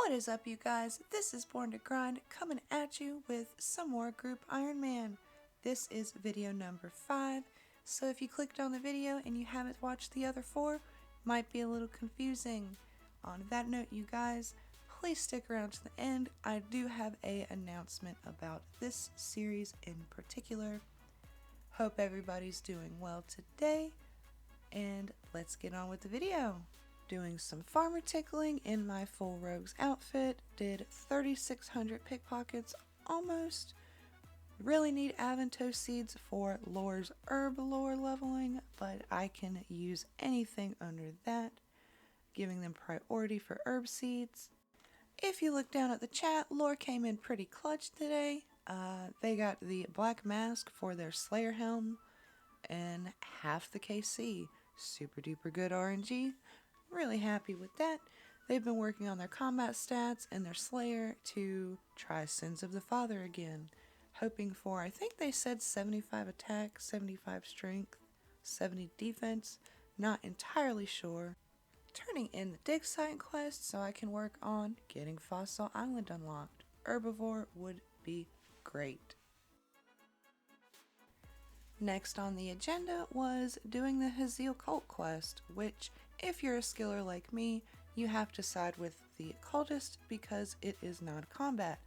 What is up, you guys? This is Born to Grind coming at you with some more Group Iron Man. This is video number 5, so if you clicked on the video and you haven't watched the other 4, might be a little confusing. On that note, you guys, please stick around to the end. I do have an announcement about this series in particular. Hope everybody's doing well today, and let's get on with the video. Doing some farmer tickling in my full rogues outfit, did 3,600 pickpockets almost. Really need Avanto seeds for Lore's herb lore leveling, but I can use anything under that, giving them priority for herb seeds. If you look down at the chat, Lore came in pretty clutch today. They got the black mask for their Slayer helm and half the KC. Super duper good RNG. Really happy with that. They've been working on their combat stats and their Slayer to try Sins of the Father again. Hoping for, I think they said 75 attack, 75 strength, 70 defense. Not entirely sure. Turning in the dig site quest so I can work on getting Fossil Island unlocked. Herbivore would be great. Next on the agenda was doing the Haziel cult quest, which, if you're a skiller like me, you have to side with the cultist because it is non-combat.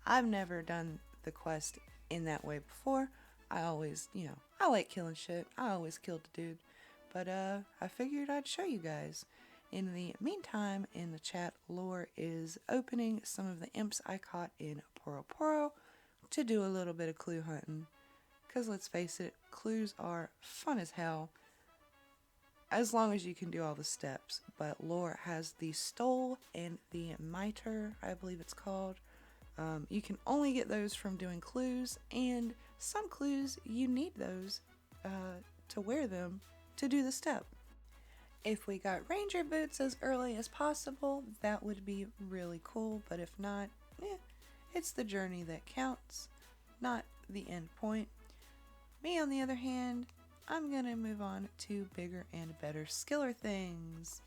I've never done the quest in that way before. I always, I like killing shit. I always killed the dude. But I figured I'd show you guys. In the meantime, in the chat, Lore is opening some of the imps I caught in Poro Poro to do a little bit of clue hunting. Because let's face it, clues are fun as hell, as long as you can do all the steps. But Lore has the Stole and the Mitre, I believe it's called. You can only get those from doing clues, and some clues you need those to wear them to do the step. If we got Ranger boots as early as possible, that would be really cool, but if not, it's the journey that counts, not the end point. Me, on the other hand, I'm gonna move on to bigger and better skiller things.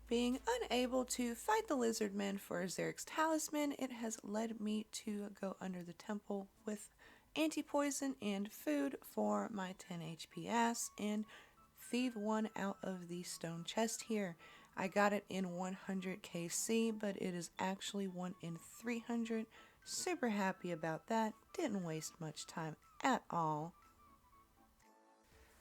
Being unable to fight the lizard men for Xeric's talisman, it has led me to go under the temple with anti-poison and food for my 10 HP ass and thieve one out of the stone chest here. I got it in 100 KC, but it is actually 1 in 300. Super happy about that. Didn't waste much time at all.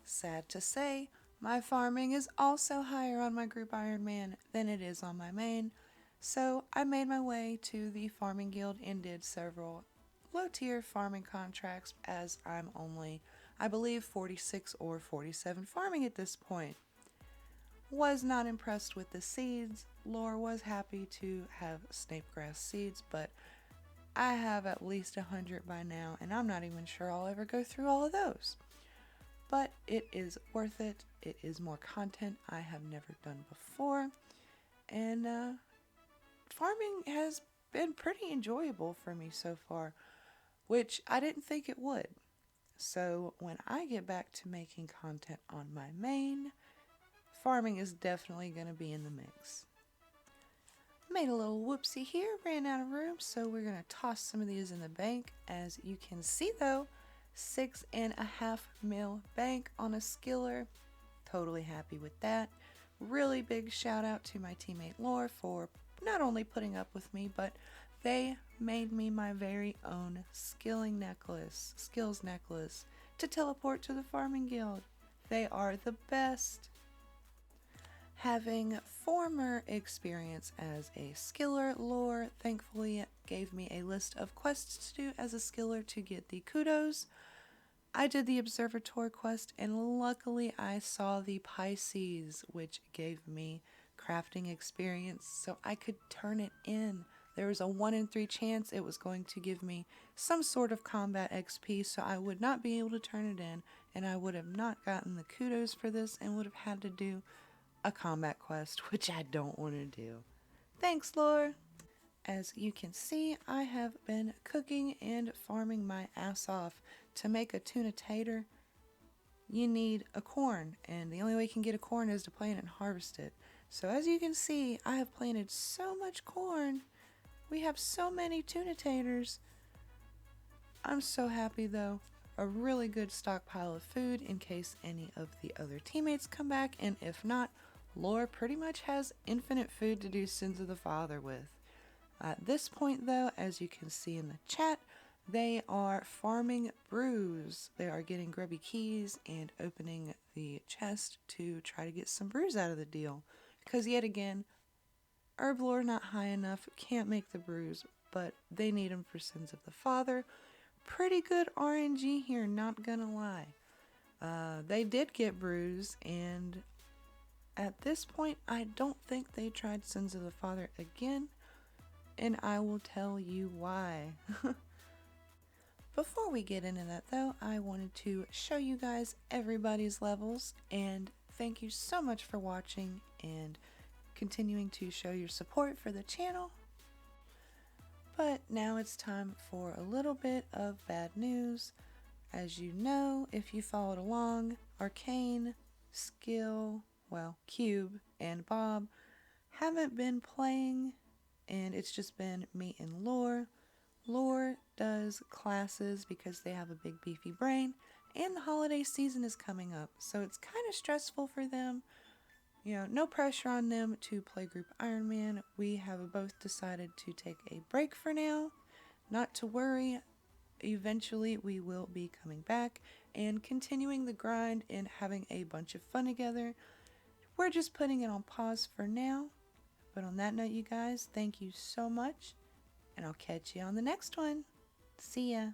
Sad to say, my farming is also higher on my Group Iron Man than it is on my main, so I made my way to the farming guild and did several low tier farming contracts, as I'm only, I believe, 46 or 47 farming at this point. Was not impressed with the seeds. Lore was happy to have snapegrass seeds, but I have at least 100 by now, and I'm not even sure I'll ever go through all of those. But it is worth it. It is more content I have never done before. And farming has been pretty enjoyable for me so far, which I didn't think it would. So when I get back to making content on my main, farming is definitely going to be in the mix. Made a little whoopsie here, ran out of room, so we're going to toss some of these in the bank. As you can see though, 6.5 mil bank on a skiller. Totally happy with that. Really big shout out to my teammate Lore for not only putting up with me, but they made me my very own skills necklace to teleport to the farming guild. They are the best. Having former experience as a skiller, Lore thankfully gave me a list of quests to do as a skiller to get the kudos. I did the observatory quest, and luckily I saw the Pisces, which gave me crafting experience so I could turn it in. There was a 1 in 3 chance it was going to give me some sort of combat XP, so I would not be able to turn it in, and I would have not gotten the kudos for this and would have had to do a combat quest, which I don't want to do. Thanks, Lore! As you can see, I have been cooking and farming my ass off. To make a tuna tater, you need a corn, and the only way you can get a corn is to plant it and harvest it. So as you can see, I have planted so much corn. We have so many tuna taters. I'm so happy though. A really good stockpile of food in case any of the other teammates come back, and if not, Laura pretty much has infinite food to do Sins of the Father with. At this point though, as you can see in the chat, they are farming brews. They are getting grubby keys and opening the chest to try to get some brews out of the deal. Because yet again, Herb Lore not high enough, can't make the brews, but they need them for Sins of the Father. Pretty good RNG here, not gonna lie. They did get brews, and at this point, I don't think they tried Sins of the Father again, and I will tell you why. Before we get into that though, I wanted to show you guys everybody's levels, and thank you so much for watching and continuing to show your support for the channel. But now it's time for a little bit of bad news. As you know, if you followed along, Arcane, Skill, Cube, and Bob haven't been playing, and it's just been me and Lore. Lore does classes because they have a big beefy brain, and the holiday season is coming up, so it's kind of stressful for them. You know, no pressure on them to play Group Iron Man. We have both decided to take a break for now. Not to worry, eventually we will be coming back and continuing the grind and having a bunch of fun together. We're just putting it on pause for now. But on that note, you guys, thank you so much, and I'll catch you on the next one. See ya.